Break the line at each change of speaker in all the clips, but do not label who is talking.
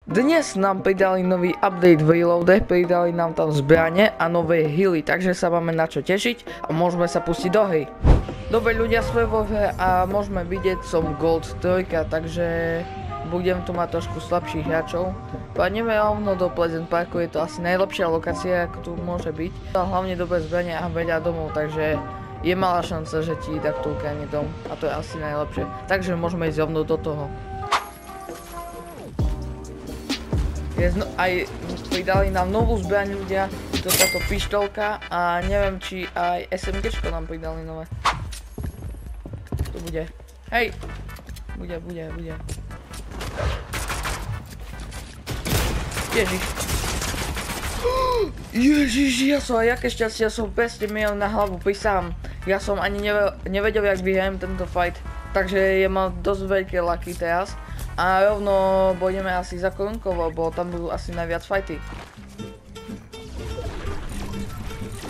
Dnes nám pridali nový update v Reloade, pridali nám tam zbrane a nové healy, takže sa máme na čo tešiť a môžeme sa pustiť do hry. Dobre ľudia, sme vo hre a môžeme vidieť, som Gold 3, takže budem tu mať trošku slabších hráčov. Padneme rovno do Pleasant Parku, je to asi najlepšia lokácia, ako tu môže byť. Hlavne dobré zbrane a veľa domov, takže je malá šanca, že ti takto ukradne dom a to je asi najlepšie. Takže môžeme ísť rovno do toho. Aj pridali nám novú zbraň ľudia, to táto pištolka a neviem či aj SMGčko nám pridali nové. Tu bude. Hej! Bude. Ježiš. Ježiš, jaké šťastie, ja som presne miel na hlavu, prisahám. Ja som ani nevedel, jak vyhrajem tento fight. Takže je mal dosť veľké lucky teraz. A rovno budeme asi za korunkou, lebo tam budú asi najviac fighty.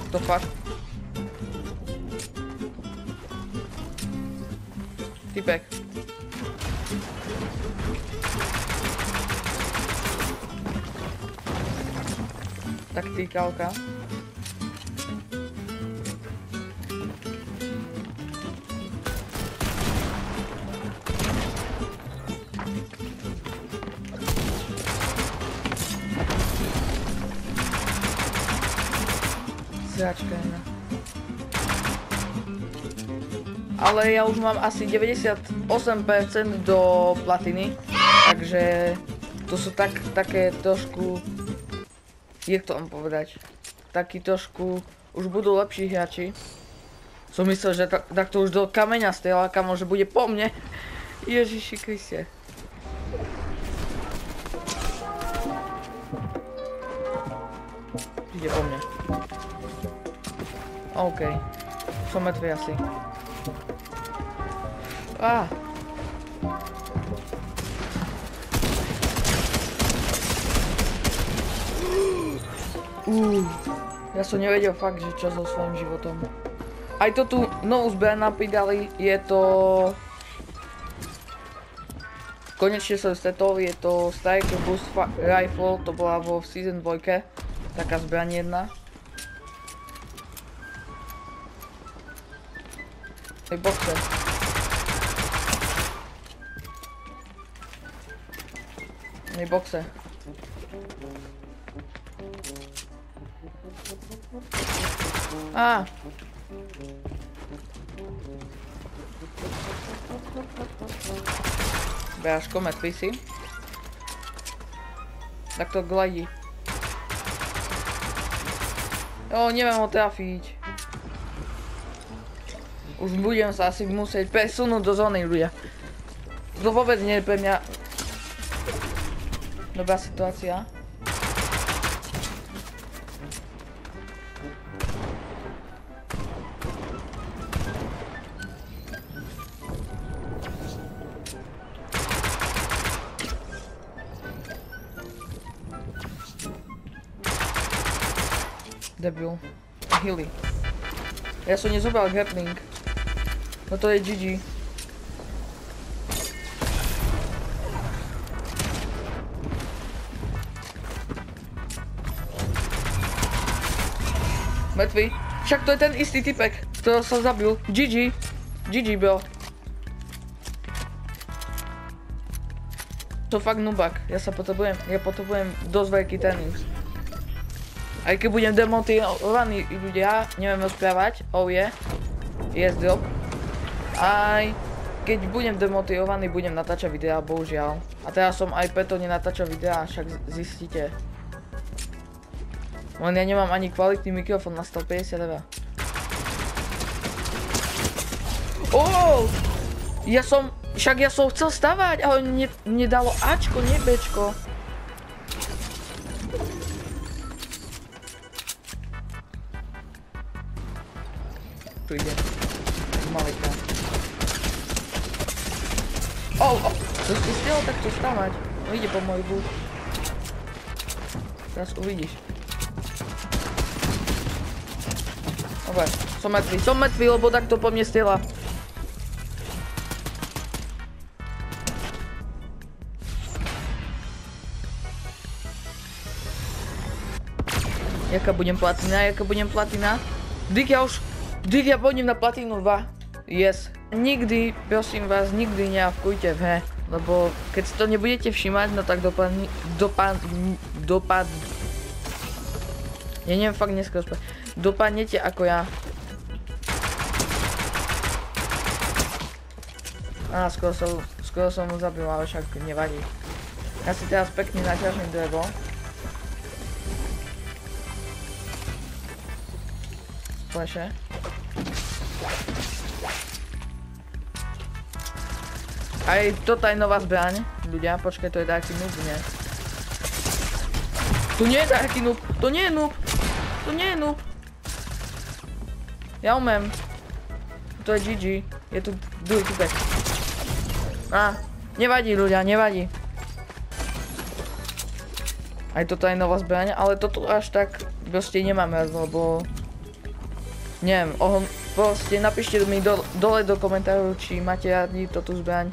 To fakt. Typek. Taktikálka. Ale ja už mám asi 98% do platiny, takže to sú také trošku, jak to mám povedať, taký trošku, už budú lepší hráči. Som myslel, že takto už do kameňa strieľa, kamo, že bude po mne. Ježiši Kriste. Ide po mne. OK. Som mŕtvy asi. Ja som nevedel fakt, že čo so svojím životom. Aj to tu novú zbraň nám pridali, je to... Konečne som stretol, je to Striker Boost Rifle, to bola vo Season 2, taká zbraň jedna. Boxe. Boxe. Bráško, mŕtvy si. Tak to gladí. Jo, neviem ho trafiť. Už budem sa asi musieť presunúť do zóny, ľudia. To vôbec nie je pre mňa dobrá situácia. Debil. Hilly. Ja som nezobral grappling. No to je GG. Mŕtvy. Však to je ten istý typek, ktorého som zabil. GG. GG, bro. To fakt nubak. Ja potrebujem dosť veľký tréning. Aj keď budem demotivovaný ľudia, neviem rozprávať, oh yeah. Yes, drop. Aj keď budem demotivovaný, budem natáčať videá, bohužiaľ. A teraz som aj preto nenatáčal videá, však zistíte. Len ja nemám ani kvalitný mikrofón na 150 €. Však ja som chcel stavať, ale nedalo Ačko, nie Bčko. Tu ide. Malika. To si chcel takto stavať. No ide po môj búk. Teraz uvidíš. Dobre, som mŕtvy, lebo takto po mne strieľa. Jaká budem platina? Dík ja pôjdem na platínu 2. Yes. Nikdy, prosím vás, nikdy neavkujte v hre. Lebo keď si to nebudete všímať, no tak ja neviem fakt dneska spať. Dopadnete ako ja. Skoro som mu zabil, ale však nevadí. Ja si teraz pekne naťažím drevo. Spleše. Aj toto je nová zbraň, ľudia, počkaj, to je taký noob, nie? To nie je taký noob, to nie je noob. Ja umiem. To je GG, je tu druhý typek. Nevadí ľudia, nevadí. Aj toto je nová zbraň, ale toto až tak proste nemáme, lebo... Neviem, proste napíšte mi dole do komentárov, či máte radi toto zbraň.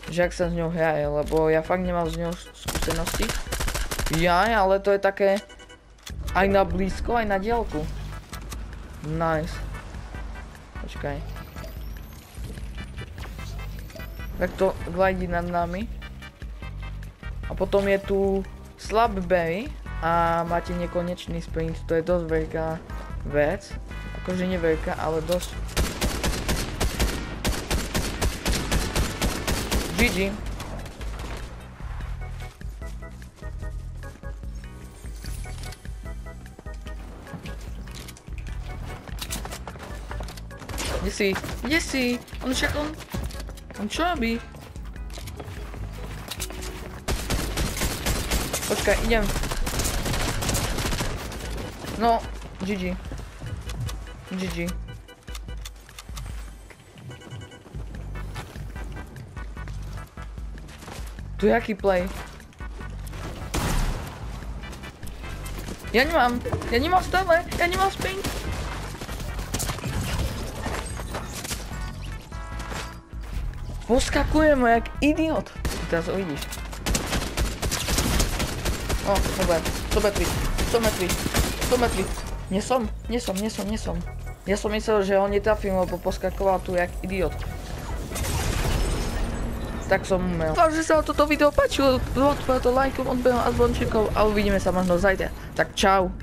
Že ak sa s ňou hraje, lebo ja fakt nemám s ňou skúsenosti. Ale to je také aj na blízko, aj na diaľku. Nice. Počkaj. Tak to glidí nad nami. A potom je tu Slabberry a máte nekonečný sprint, to je dosť veľká vec. Akože neveľká, ale dosť. GG. Kde si? On čo robí? Počkaj, idem. No, GG. Tu je aký play? Ja nemám stále, ja nemám sprint. Poskakujem jak idiot. Teraz uvidíš. Dobre, 100 metrí. Nie som. Ja som myslel, že ho netrafím, lebo poskakoval tu jak idiot. Tak som umel. Dúfam, že sa vám toto video páčilo, to lajkom, odberom a zvončekom a uvidíme sa možno zajtra. Tak čau.